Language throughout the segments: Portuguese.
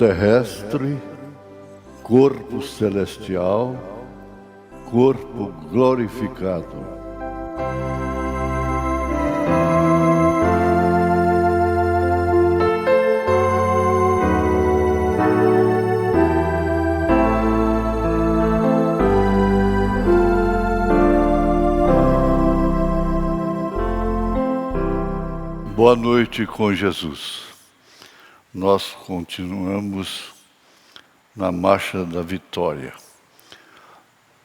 terrestre, corpo celestial, corpo glorificado. Boa noite com Jesus. Nós continuamos na Marcha da Vitória.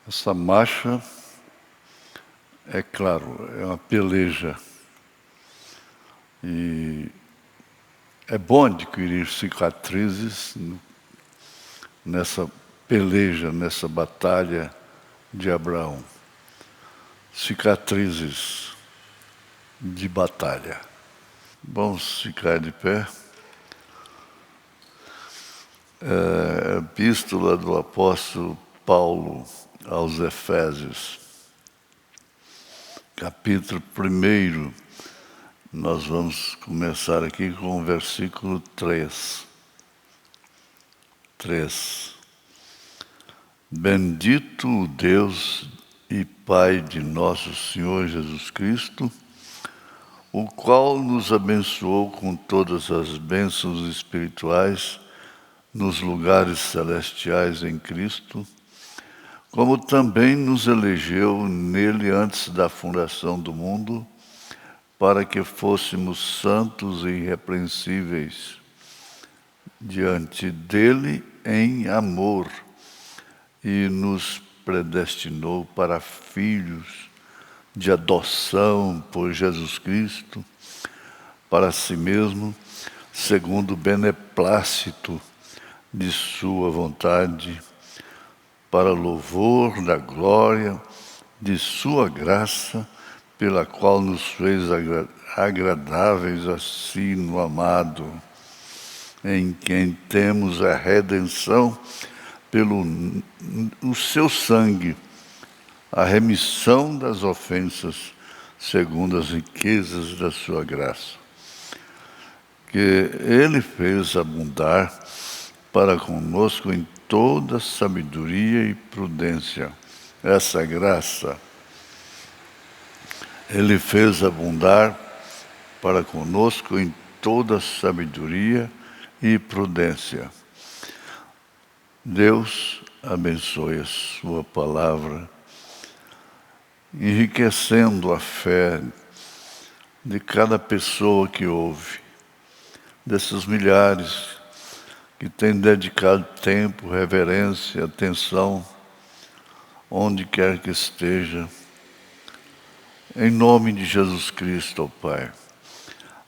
Essa marcha, é claro, é uma peleja. E é bom adquirir cicatrizes nessa peleja, nessa batalha de Abraão. Cicatrizes de batalha. Vamos ficar de pé. Epístola do apóstolo Paulo aos Efésios, capítulo 1. Nós vamos começar aqui com o versículo 3. Bendito o Deus e Pai de nosso Senhor Jesus Cristo, o qual nos abençoou com todas as bênçãos espirituais nos lugares celestiais em Cristo, como também nos elegeu nele antes da fundação do mundo, para que fôssemos santos e irrepreensíveis diante dele em amor, e nos predestinou para filhos de adoção por Jesus Cristo, para si mesmo, segundo o beneplácito de sua vontade, para louvor da glória de sua graça, pela qual nos fez agradáveis a si no amado, em quem temos a redenção pelo o seu sangue, a remissão das ofensas, segundo as riquezas da sua graça, que ele fez abundar para conosco em toda sabedoria e prudência. Essa graça ele fez abundar para conosco em toda sabedoria e prudência. Deus abençoe a sua palavra, enriquecendo a fé de cada pessoa que ouve, desses milhares que têm dedicado tempo, reverência, atenção, onde quer que esteja, em nome de Jesus Cristo, ó Pai.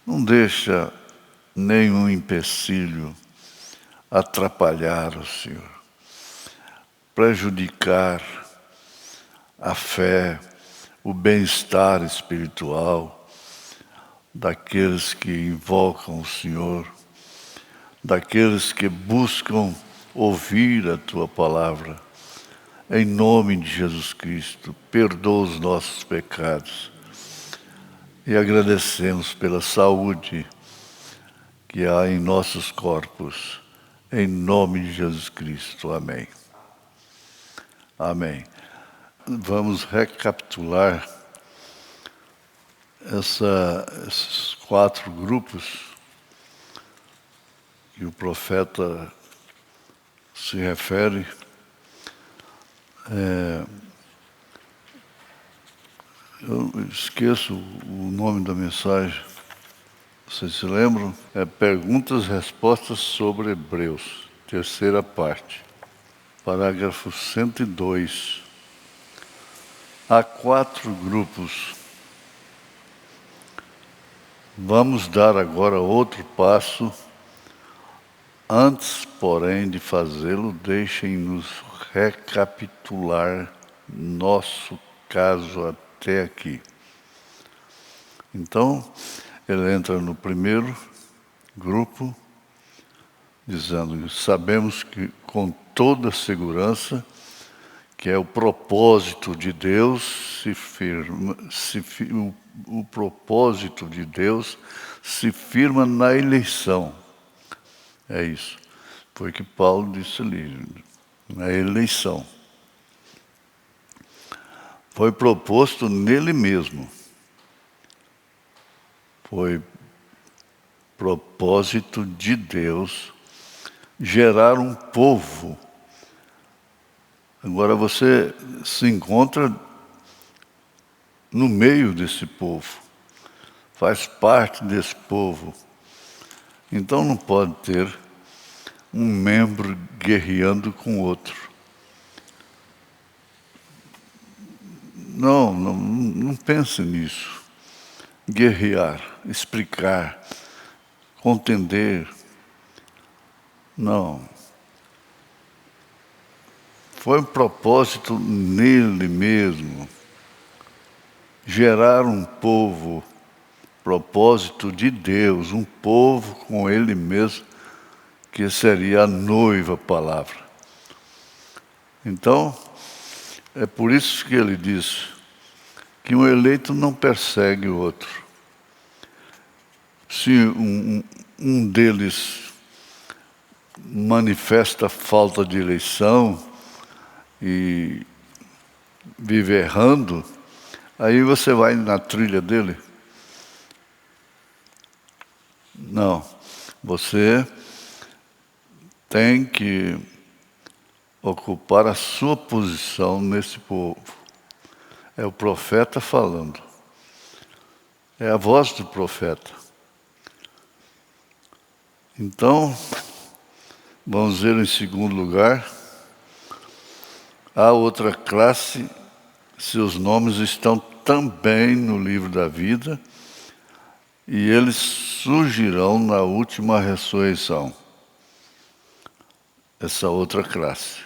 Não deixa nenhum empecilho atrapalhar o Senhor, prejudicar a fé, o bem-estar espiritual daqueles que invocam o Senhor, daqueles que buscam ouvir a Tua palavra. Em nome de Jesus Cristo, perdoa os nossos pecados e agradecemos pela saúde que há em nossos corpos. Em nome de Jesus Cristo. Amém. Amém. Vamos recapitular esses 4 grupos que o profeta se refere. Eu esqueço o nome da mensagem. Vocês se lembram? Perguntas e respostas sobre Hebreus, 3ª parte. Parágrafo 102. Há 4 grupos. Vamos dar agora outro passo. Antes, porém, de fazê-lo, deixem-nos recapitular nosso caso até aqui. Então, ele entra no primeiro grupo, dizendo que sabemos que com toda segurança que é o propósito de Deus o propósito de Deus se firma na eleição. É isso. Foi o que Paulo disse ali, na eleição. Foi proposto nele mesmo. Foi propósito de Deus gerar um povo. Agora você se encontra no meio desse povo, faz parte desse povo. Então não pode ter um membro guerreando com outro. Não pense nisso. Guerrear, explicar, contender. Não. Foi um propósito nele mesmo. Gerar um povo, propósito de Deus, um povo com ele mesmo, que seria a noiva palavra. Então, é por isso que ele diz que um eleito não persegue o outro. Se um deles manifesta falta de eleição e vive errando, aí você vai na trilha dele? Não. Você tem que ocupar a sua posição nesse povo. É o profeta falando. É a voz do profeta. Então, vamos ver em segundo lugar, a outra classe, seus nomes estão também no livro da vida, e eles surgirão na última ressurreição. Essa outra classe.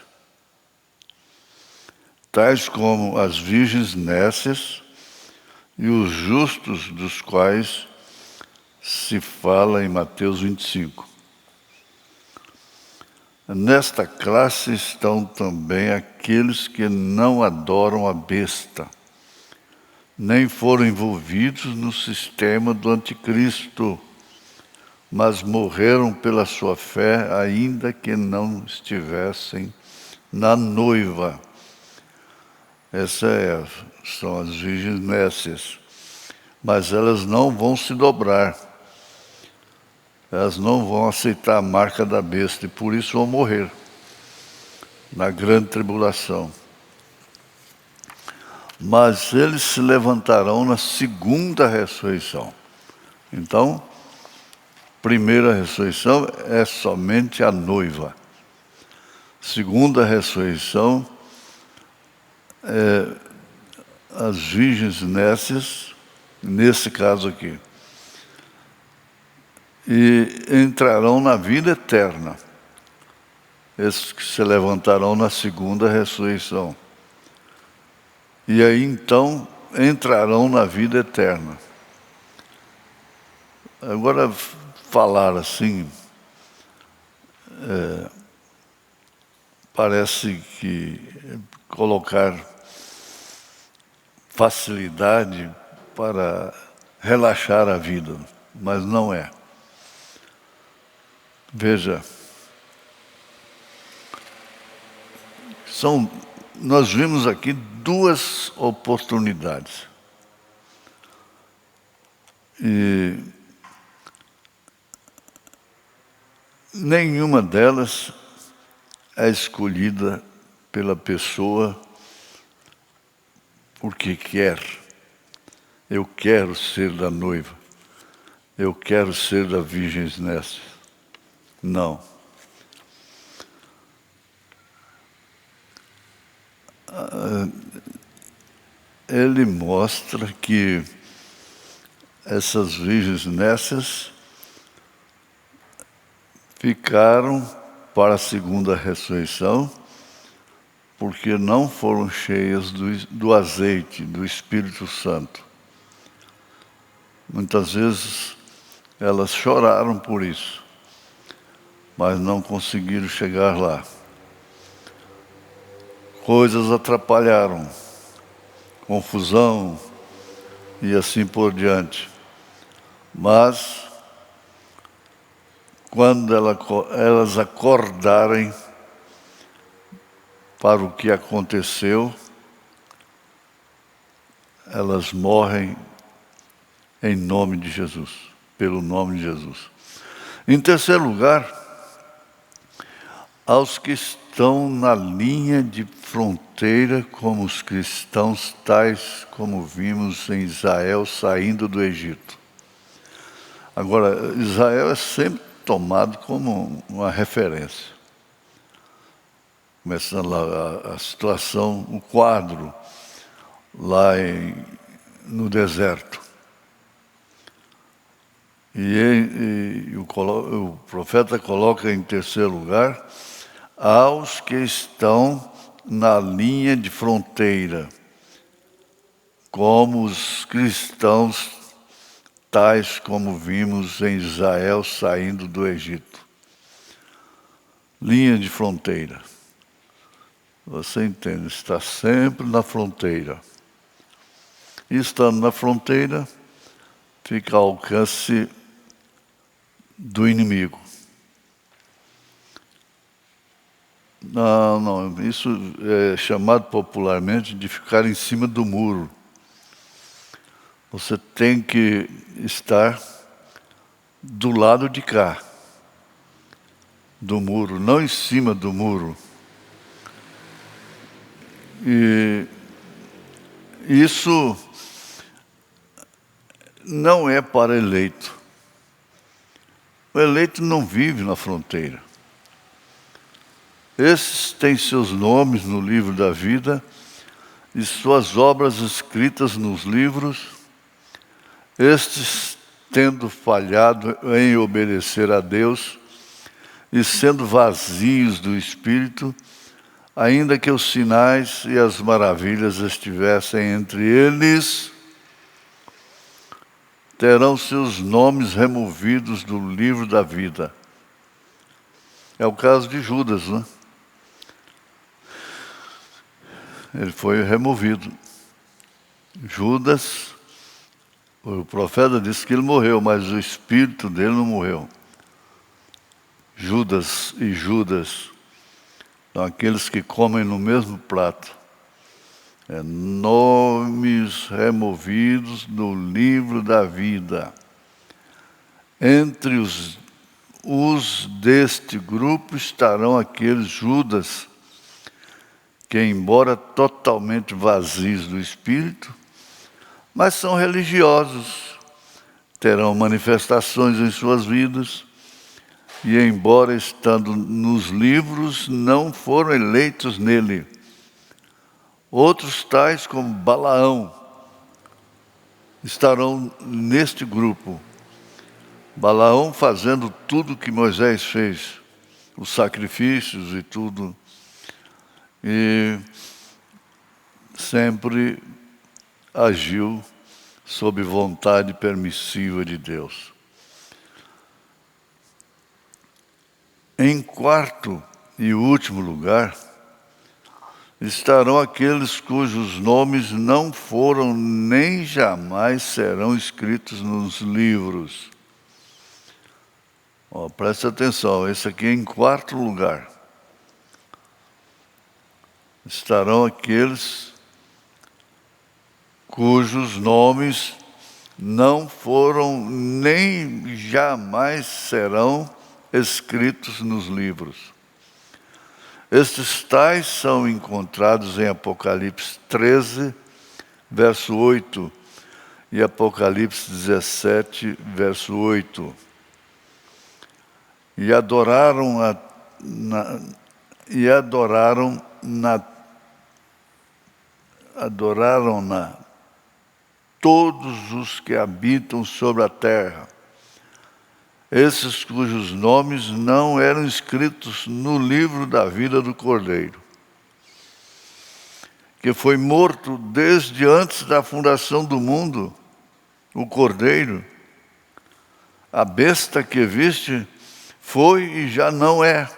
Tais como as virgens nécias e os justos, dos quais se fala em Mateus 25. Nesta classe estão também aqueles que não adoram a besta, nem foram envolvidos no sistema do anticristo, mas morreram pela sua fé, ainda que não estivessem na noiva. Essas são as virgens nécias. Mas elas não vão se dobrar. Elas não vão aceitar a marca da besta e por isso vão morrer na grande tribulação. Mas eles se levantarão na segunda ressurreição. Então, primeira ressurreição é somente a noiva. Segunda ressurreição é as virgens nécias, nesse caso aqui. E entrarão na vida eterna. Esses que se levantarão na segunda ressurreição. E aí então entrarão na vida eterna. Agora, falar assim, parece que colocar facilidade para relaxar a vida, mas não é. Veja, nós vimos aqui duas oportunidades. E nenhuma delas é escolhida pela pessoa porque quer. Eu quero ser da noiva. Eu quero ser da Virgem Nécia. Não. Ele mostra que essas virgens nécias ficaram para a segunda ressurreição porque não foram cheias do azeite, do Espírito Santo. Muitas vezes elas choraram por isso, mas não conseguiram chegar lá. Coisas atrapalharam, confusão e assim por diante. Mas quando elas acordarem para o que aconteceu, elas morrem em nome de Jesus, pelo nome de Jesus. Em terceiro lugar, aos que estão na linha de fronteira como os cristãos, tais como vimos em Israel saindo do Egito. Agora, Israel é sempre tomado como uma referência. Começando lá a situação, o quadro lá no deserto. E o profeta coloca em terceiro lugar aos que estão na linha de fronteira, como os cristãos, tais como vimos em Israel saindo do Egito. Linha de fronteira. Você entende, está sempre na fronteira. E estando na fronteira, fica ao alcance do inimigo. Não, isso é chamado popularmente de ficar em cima do muro. Você tem que estar do lado de cá, do muro, não em cima do muro. E isso não é para eleito. O eleito não vive na fronteira. Esses têm seus nomes no livro da vida e suas obras escritas nos livros. Estes, tendo falhado em obedecer a Deus e sendo vazios do Espírito, ainda que os sinais e as maravilhas estivessem entre eles, terão seus nomes removidos do livro da vida. É o caso de Judas, né? Ele foi removido. Judas, o profeta disse que ele morreu, mas o espírito dele não morreu. Judas e Judas são aqueles que comem no mesmo prato. Nomes removidos do livro da vida. Entre os deste grupo estarão aqueles Judas que, embora totalmente vazios do Espírito, mas são religiosos, terão manifestações em suas vidas, e embora estando nos livros, não foram eleitos nele. Outros tais como Balaão estarão neste grupo. Balaão fazendo tudo que Moisés fez, os sacrifícios e tudo, e sempre agiu sob vontade permissiva de Deus. Em quarto e último lugar, estarão aqueles cujos nomes não foram nem jamais serão escritos nos livros. Preste atenção, esse aqui é em quarto lugar. Estarão aqueles cujos nomes não foram nem jamais serão escritos nos livros. Estes tais são encontrados em Apocalipse 13, verso 8, e Apocalipse 17, verso 8. E adoraram-na todos os que habitam sobre a terra, esses cujos nomes não eram escritos no livro da vida do Cordeiro, que foi morto desde antes da fundação do mundo. O Cordeiro, a besta que viste, foi e já não é,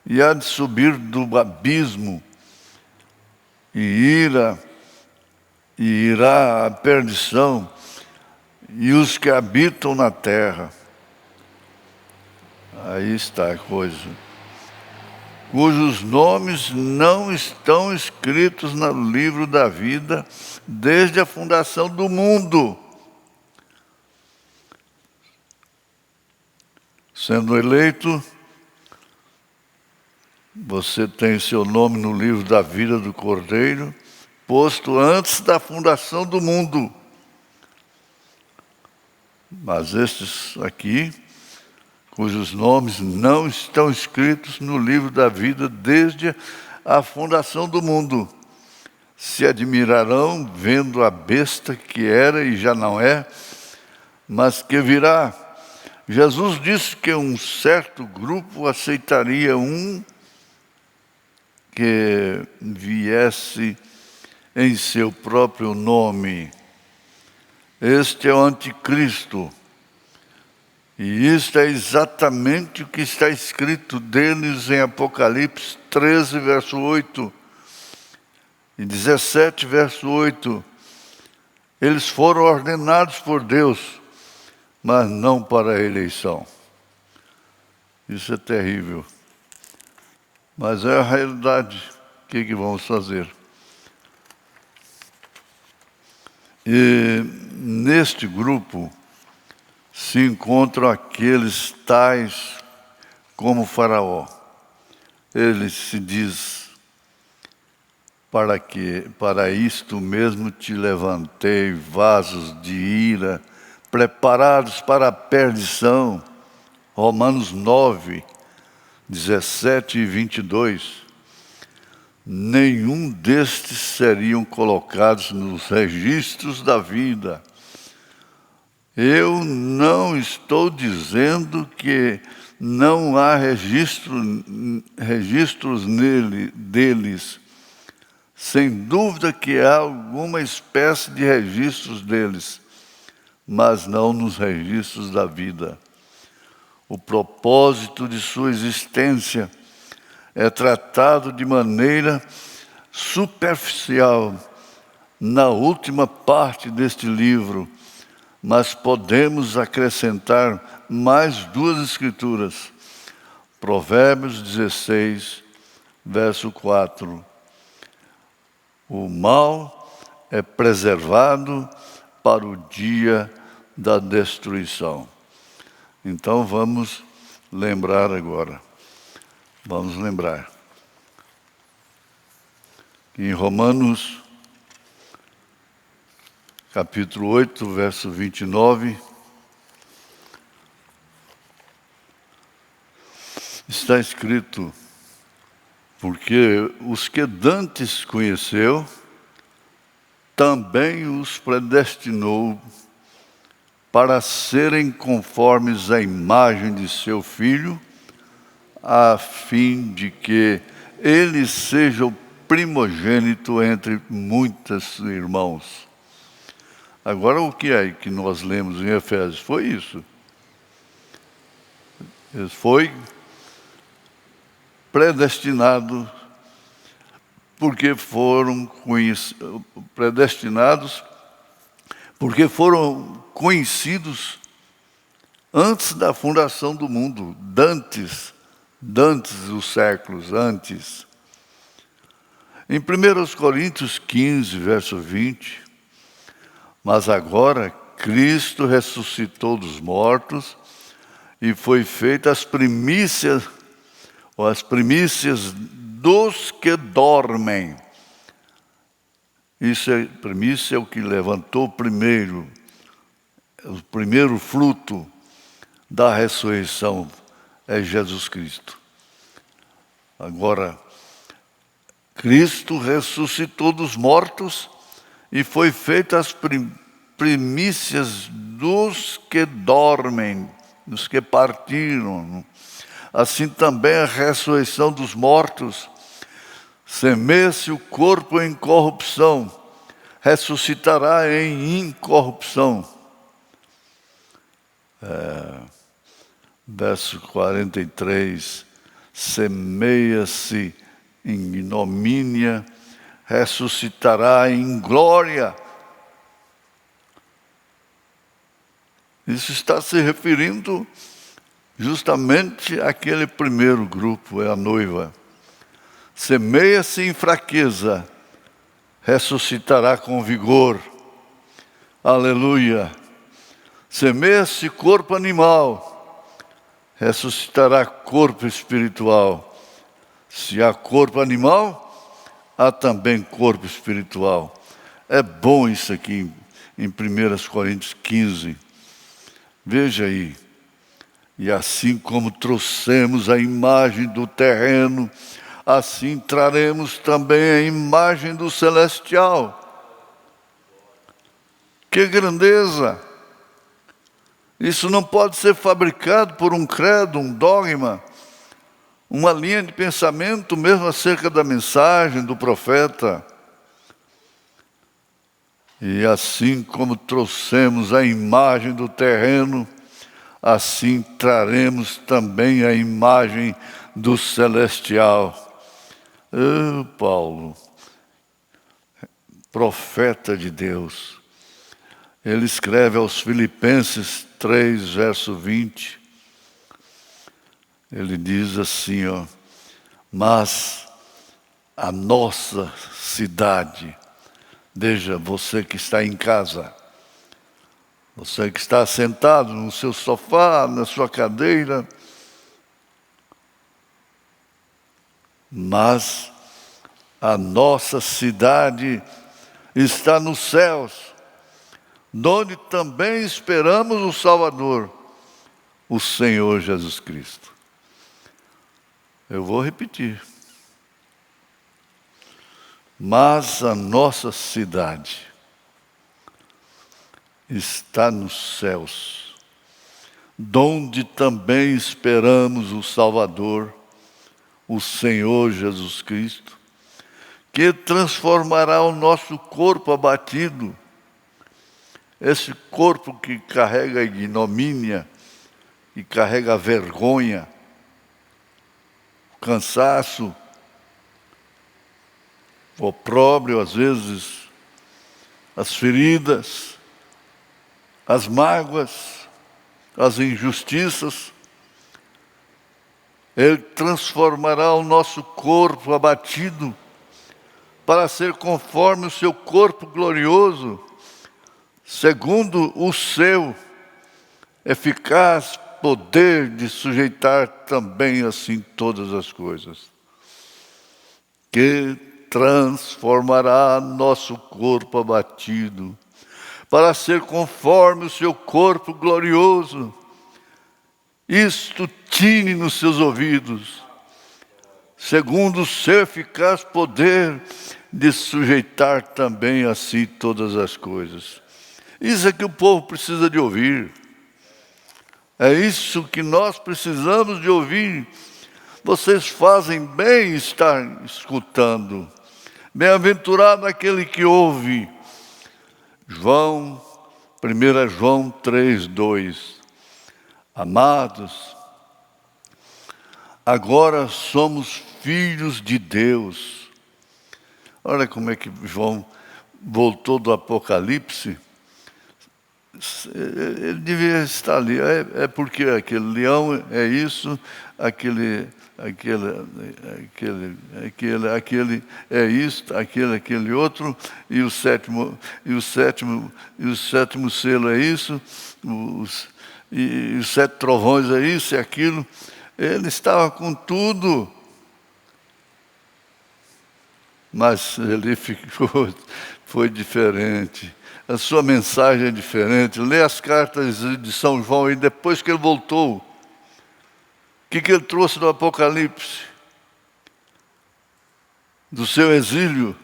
e há de subir do abismo, e irá à perdição, e os que habitam na terra Aí está a coisa. Cujos nomes não estão escritos no livro da vida desde a fundação do mundo. Sendo eleito, você tem seu nome no livro da vida do Cordeiro, posto antes da fundação do mundo. Mas estes aqui, cujos nomes não estão escritos no livro da vida desde a fundação do mundo, se admirarão vendo a besta que era e já não é, mas que virá. Jesus disse que um certo grupo aceitaria um que viesse em seu próprio nome. Este é o anticristo. E isto é exatamente o que está escrito deles em Apocalipse 13, verso 8 e 17, verso 8. Eles foram ordenados por Deus, mas não para a eleição. Isso é terrível. Mas é a realidade. O que vamos fazer? E neste grupo se encontram aqueles tais como Faraó. Ele se diz, para isto mesmo te levantei, vasos de ira, preparados para a perdição. Romanos 9, 17 e 22. Nenhum destes seriam colocados nos registros da vida. Eu não estou dizendo que não há registros deles. Sem dúvida que há alguma espécie de registros deles, mas não nos registros da vida. O propósito de sua existência é tratado de maneira superficial na última parte deste livro, mas podemos acrescentar mais duas escrituras. Provérbios 16, verso 4. O mal é preservado para o dia da destruição. Então vamos lembrar agora. Vamos lembrar que em Romanos capítulo 8, verso 29, está escrito: porque os que dantes conheceu, também os predestinou para serem conformes à imagem de seu Filho, a fim de que ele seja o primogênito entre muitos irmãos. Agora, o que é que nós lemos em Efésios? Foi isso. Ele foi predestinado, porque foram predestinados, porque foram conhecidos antes da fundação do mundo, dantes dos séculos, antes. Em 1 Coríntios 15, verso 20, mas agora Cristo ressuscitou dos mortos e foi feita as primícias dos que dormem. Primícia é o que levantou primeiro, o primeiro fruto da ressurreição é Jesus Cristo. Agora, Cristo ressuscitou dos mortos e foi feita as primícias dos que dormem, dos que partiram. Assim também a ressurreição dos mortos. Semeia-se o corpo em corrupção, ressuscitará em incorrupção. Verso 43, semeia-se em ignomínia, ressuscitará em glória. Isso está se referindo Justamente aquele primeiro grupo é a noiva. Semeia-se em fraqueza, ressuscitará com vigor. Aleluia. Semeia-se corpo animal, ressuscitará corpo espiritual. Se há corpo animal, há também corpo espiritual. É bom isso aqui em 1 Coríntios 15. Veja aí. E assim como trouxemos a imagem do terreno, assim traremos também a imagem do celestial. Que grandeza! Isso não pode ser fabricado por um credo, um dogma, uma linha de pensamento mesmo acerca da mensagem do profeta. E assim como trouxemos a imagem do terreno, assim traremos também a imagem do celestial. Paulo, profeta de Deus, ele escreve aos Filipenses 3, verso 20. Ele diz assim, mas a nossa cidade, veja, você que está em casa, você que está sentado no seu sofá, na sua cadeira, mas a nossa cidade está nos céus, onde também esperamos o Salvador, o Senhor Jesus Cristo. Eu vou repetir. Mas a nossa cidade está nos céus, donde também esperamos o Salvador, o Senhor Jesus Cristo, que transformará o nosso corpo abatido, esse corpo que carrega a ignomínia, que carrega a vergonha, o cansaço, o opróbrio, às vezes, as feridas, as mágoas, as injustiças. Ele transformará o nosso corpo abatido para ser conforme o seu corpo glorioso, segundo o seu eficaz poder de sujeitar também assim todas as coisas. Que transformará nosso corpo abatido para ser conforme o seu corpo glorioso. Isto tine nos seus ouvidos, segundo o seu eficaz poder de sujeitar também a si todas as coisas. Isso é que o povo precisa de ouvir. É isso que nós precisamos de ouvir. Vocês fazem bem estar escutando. Bem-aventurado aquele que ouve. 1 João 3, 2. Amados, agora somos filhos de Deus. Olha como é que João voltou do Apocalipse. Ele devia estar ali. É porque aquele leão é isso, aquele é isto, aquele outro, e o sétimo selo é isso, e os 7 trovões é isso e aquilo. Ele estava com tudo, mas ele foi diferente. A sua mensagem é diferente. Lê as cartas de São João e depois que ele voltou, o que ele trouxe do Apocalipse? Do seu exílio.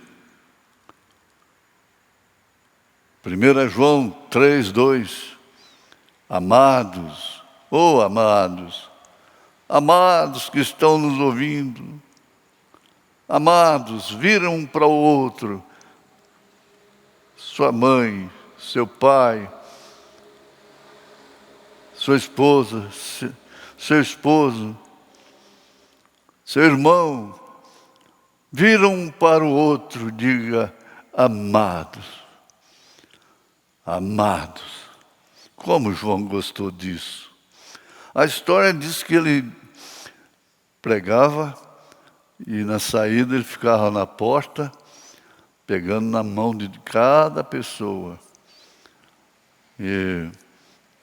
1 João 3, 2. Amados, amados que estão nos ouvindo, amados, viram um para o outro, sua mãe, seu pai, sua esposa, seu esposo, seu irmão, viram um para o outro, diga, amados, amados. Como João gostou disso. A história diz que ele pregava e na saída ele ficava na porta, pegando na mão de cada pessoa. E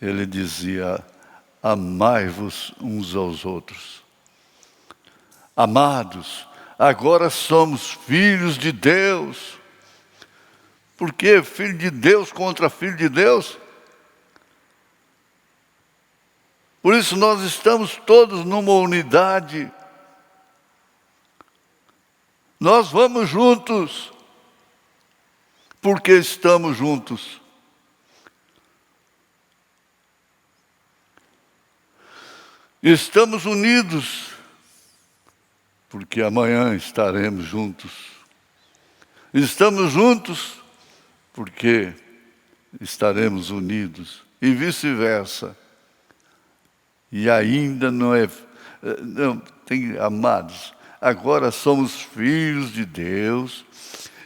ele dizia: amai-vos uns aos outros. Amados, agora somos filhos de Deus. Por quê? Filho de Deus contra filho de Deus? Por isso nós estamos todos numa unidade. Nós vamos juntos, porque estamos juntos. Estamos unidos, porque amanhã estaremos juntos. Estamos juntos, porque estaremos unidos, e vice-versa. E ainda não é... Não, amados, agora somos filhos de Deus,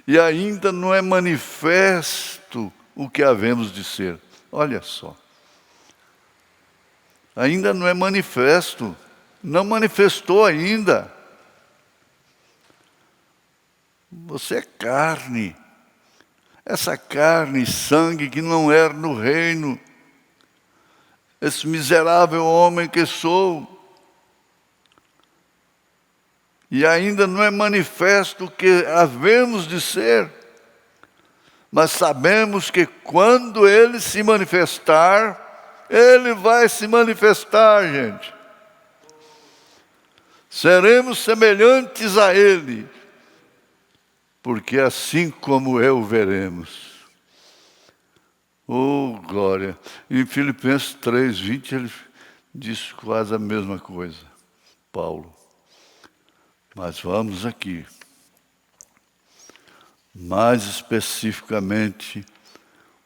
e ainda não é manifesto o que havemos de ser. Olha só. Ainda não é manifesto, não manifestou ainda. Você é carne. Essa carne e sangue que não era no reino. Esse miserável homem que sou. E ainda não é manifesto o que havemos de ser. Mas sabemos que quando ele se manifestar, ele vai se manifestar, gente. Seremos semelhantes a ele, porque assim como eu veremos. Oh, glória! Em Filipenses 3:20 ele diz quase a mesma coisa, Paulo. Mas vamos aqui. Mais especificamente,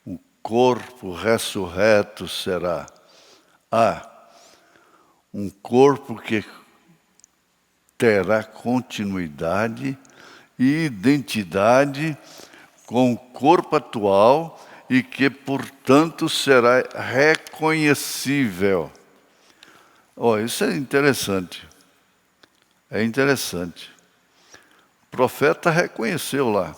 o corpo ressurreto será um corpo que terá continuidade e identidade com o corpo atual e que, portanto, será reconhecível. Isso é interessante. É interessante. O profeta reconheceu lá.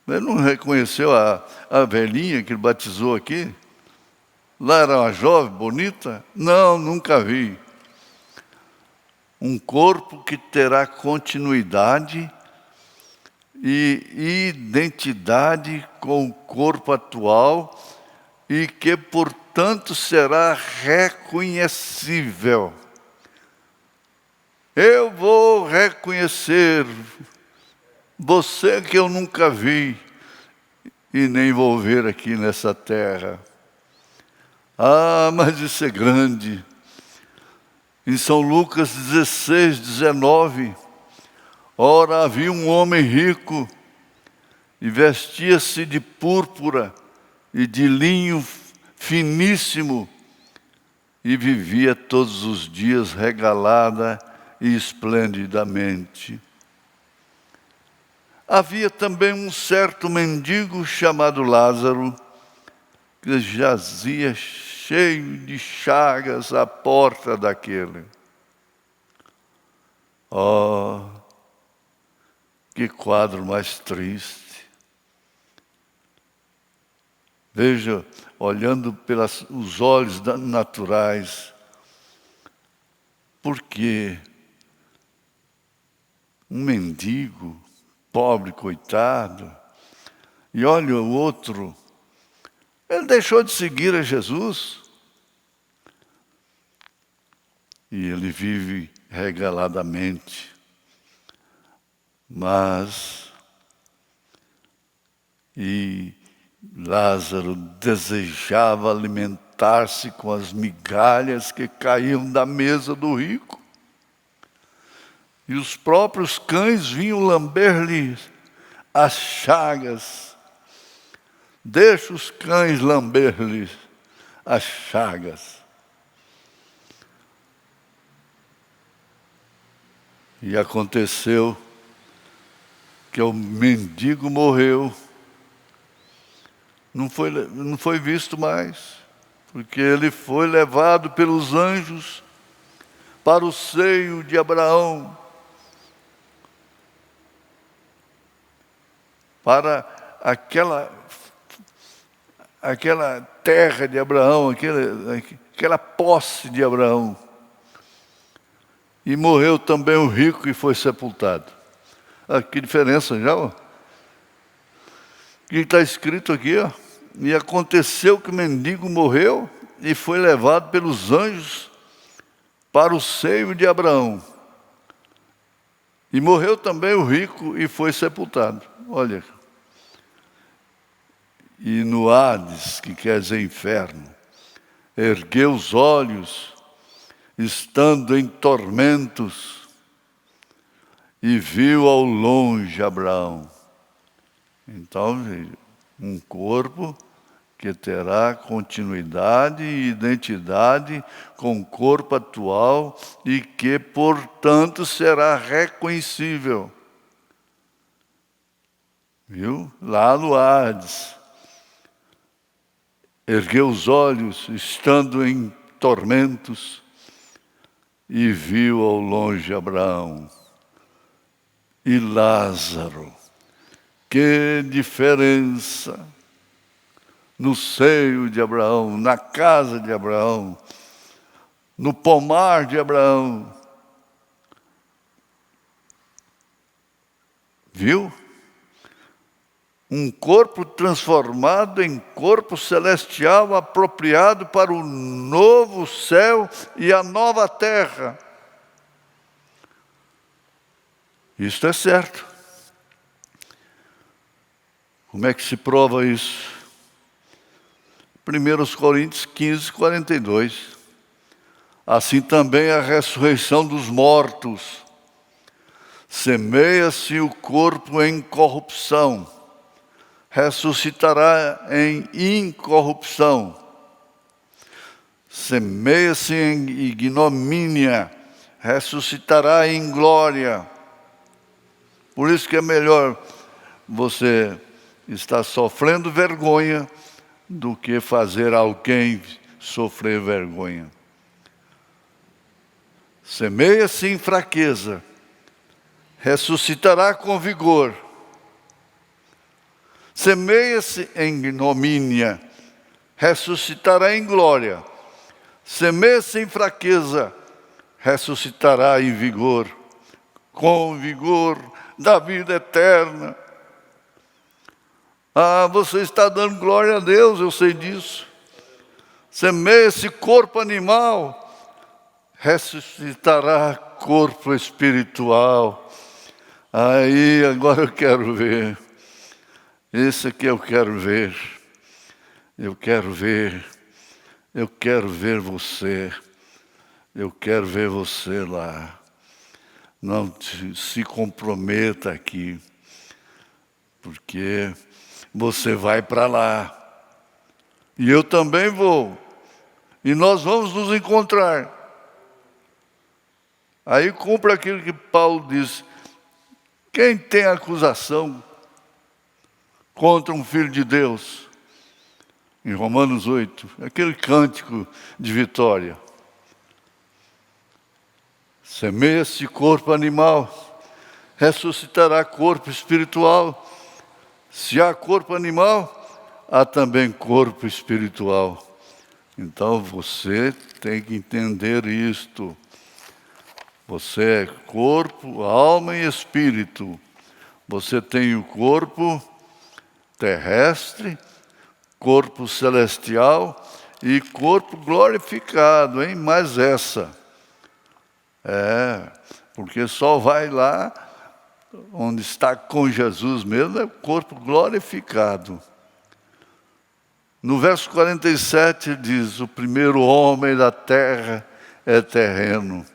Ele não reconheceu a velhinha que ele batizou aqui? Lá era uma jovem, bonita? Não, nunca vi. Um corpo que terá continuidade e identidade com o corpo atual e que, portanto, será reconhecível. Eu vou reconhecer você que eu nunca vi e nem vou ver aqui nessa terra. Mas isso é grande. Em São Lucas 16:19, ora, havia um homem rico e vestia-se de púrpura e de linho finíssimo e vivia todos os dias regalada e esplendidamente. Havia também um certo mendigo chamado Lázaro, que jazia cheio de chagas à porta daquele. Que quadro mais triste. Veja, olhando pelos olhos naturais, porque um mendigo, pobre, coitado, e olha o outro, ele deixou de seguir a Jesus. E ele vive regaladamente. E Lázaro desejava alimentar-se com as migalhas que caíam da mesa do rico. E os próprios cães vinham lamber-lhe as chagas. Deixa os cães lamber-lhe as chagas. E aconteceu que o mendigo morreu. Não foi visto mais. porque ele foi levado pelos anjos para o seio de Abraão, para aquela terra de Abraão, aquela posse de Abraão. E morreu também o rico e foi sepultado. Que diferença já, ó. Que está escrito aqui, ó. E aconteceu que o mendigo morreu e foi levado pelos anjos para o seio de Abraão. E morreu também o rico e foi sepultado. Olha. E no Hades, que quer dizer inferno, ergueu os olhos, estando em tormentos, e viu ao longe Abraão. Então, um corpo que terá continuidade e identidade com o corpo atual e que, portanto, será reconhecível. Viu? Lá no Hades. Ergueu os olhos, estando em tormentos, e viu ao longe Abraão e Lázaro. Que diferença! No seio de Abraão, na casa de Abraão, no pomar de Abraão. Viu? Um corpo transformado em corpo celestial, apropriado para o novo céu e a nova terra. Isto é certo. Como é que se prova isso? 1 Coríntios 15, 42. Assim também a ressurreição dos mortos. Semeia-se o corpo em corrupção, ressuscitará em incorrupção. Semeia-se em ignomínia, ressuscitará em glória. Por isso que é melhor você estar sofrendo vergonha do que fazer alguém sofrer vergonha. Semeia-se em fraqueza, ressuscitará com vigor. Semeia-se em ignomínia, ressuscitará em glória. Semeia-se em fraqueza, ressuscitará em vigor, com vigor da vida eterna. Você está dando glória a Deus, eu sei disso. Semeia esse corpo animal, ressuscitará corpo espiritual. Aí, agora eu quero ver. Esse aqui eu quero ver. Eu quero ver. Eu quero ver você. Eu quero ver você lá. Não se comprometa aqui, porque você vai para lá. E eu também vou. E nós vamos nos encontrar. Aí cumpre aquilo que Paulo diz. Quem tem acusação contra um filho de Deus? Em Romanos 8, aquele cântico de vitória. Semeia-se corpo animal, ressuscitará corpo espiritual. Se há corpo animal, há também corpo espiritual. Então você tem que entender isto. Você é corpo, alma e espírito. Você tem o corpo terrestre, corpo celestial e corpo glorificado, hein? Mais essa. Porque só vai lá onde está com Jesus mesmo, é o corpo glorificado. No verso 47 diz, o primeiro homem da terra é terreno.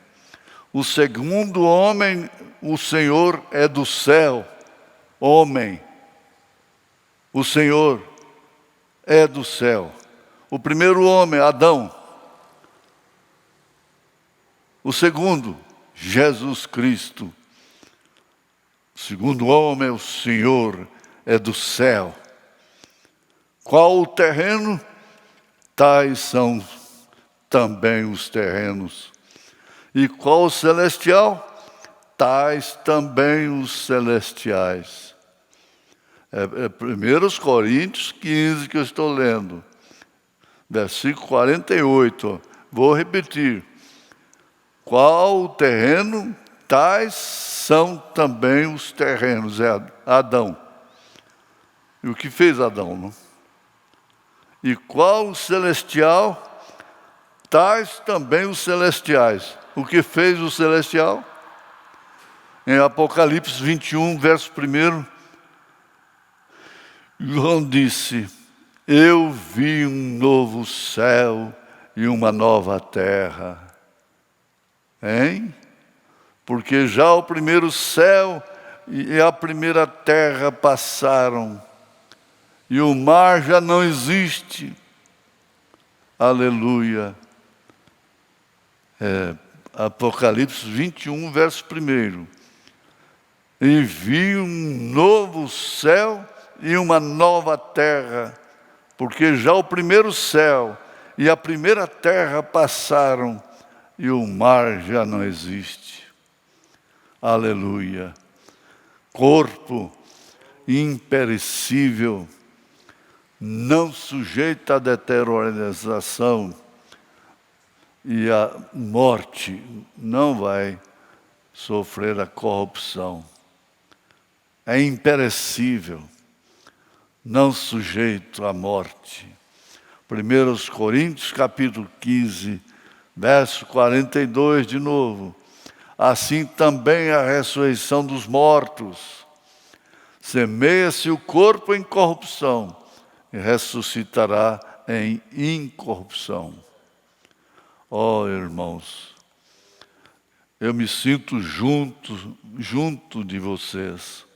O segundo homem, o Senhor é do céu. Homem, o Senhor é do céu. O primeiro homem, Adão. O segundo, Jesus Cristo. O segundo homem, o Senhor é do céu. Qual o terreno? tais são também os terrenos. E qual o celestial? Tais também os celestiais. É 1 Coríntios 15 que eu estou lendo. Versículo 48. Vou repetir. Qual o terreno? Tais são também os terrenos. É Adão. E o que fez Adão, não? E qual o celestial? Tais também os celestiais. O que fez o celestial? Em Apocalipse 21, verso 1, João disse: eu vi um novo céu e uma nova terra. Hein? Porque já o primeiro céu e a primeira terra passaram, e o mar já não existe. Aleluia. Apocalipse 21, verso 1. E vi um novo céu e uma nova terra, porque já o primeiro céu e a primeira terra passaram, e o mar já não existe. Aleluia. Corpo imperecível, não sujeito à deterioração, e a morte não vai sofrer a corrupção. É imperecível, não sujeito à morte. 1 Coríntios capítulo 15, verso 42 de novo. Assim também a ressurreição dos mortos. Semeia-se o corpo em corrupção e ressuscitará em incorrupção. Ó irmãos, eu me sinto junto de vocês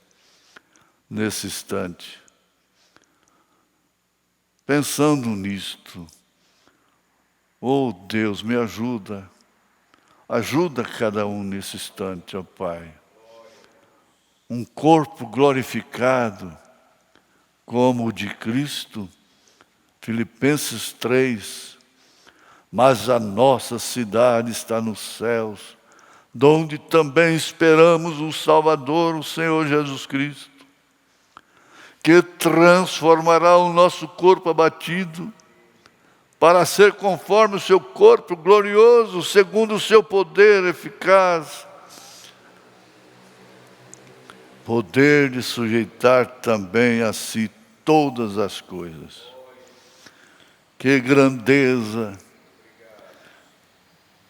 nesse instante, pensando nisto. Oh Deus, me ajuda. Ajuda cada um nesse instante, ó Pai. Um corpo glorificado, como o de Cristo. Filipenses 3. Mas a nossa cidade está nos céus, donde também esperamos o Salvador, o Senhor Jesus Cristo, que transformará o nosso corpo abatido, para ser conforme o seu corpo glorioso, segundo o seu poder eficaz. Poder de sujeitar também a si todas as coisas. Que grandeza!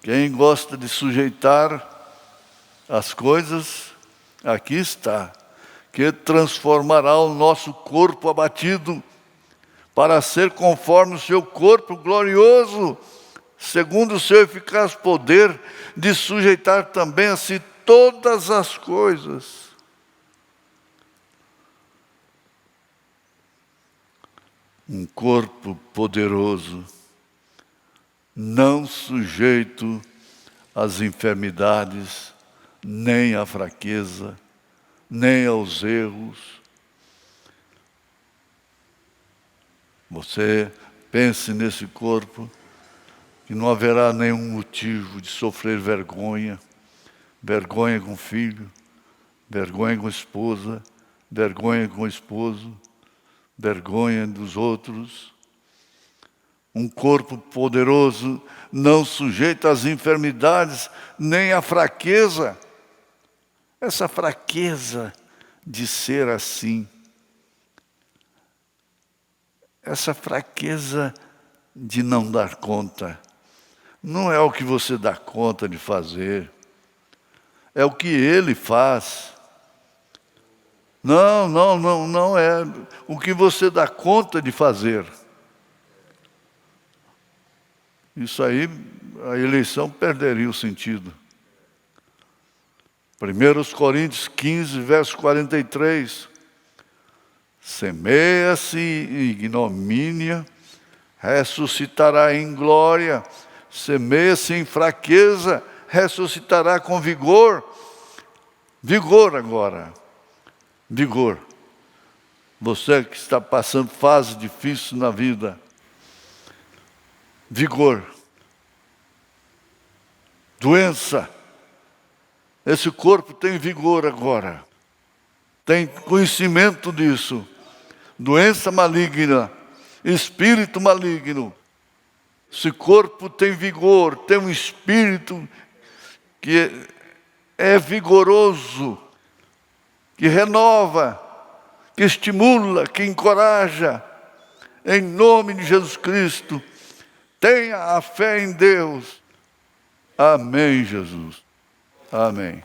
Quem gosta de sujeitar as coisas, aqui está. Que transformará o nosso corpo abatido, para ser conforme o seu corpo glorioso, segundo o seu eficaz poder, de sujeitar também a si todas as coisas. Um corpo poderoso, não sujeito às enfermidades, nem à fraqueza, nem aos erros. Você pense nesse corpo, que não haverá nenhum motivo de sofrer vergonha. Vergonha com o filho, vergonha com a esposa, vergonha com o esposo, vergonha dos outros. Um corpo poderoso, não sujeito às enfermidades, nem à fraqueza. Essa fraqueza de ser assim. Essa fraqueza de não dar conta. Não é o que você dá conta de fazer. É o que Ele faz. Não é o que você dá conta de fazer. Isso aí, a eleição perderia o sentido. 1 Coríntios 15, verso 43. Semeia-se em ignomínia, ressuscitará em glória. Semeia-se em fraqueza, ressuscitará com vigor. Vigor agora. Vigor. Você que está passando fase difícil na vida, vigor. Doença. Esse corpo tem vigor agora. Tem conhecimento disso. Doença maligna, espírito maligno. Esse corpo tem vigor, tem um espírito que é vigoroso, que renova, que estimula, que encoraja. Em nome de Jesus Cristo, tenha a fé em Deus. Amém, Jesus. Amém.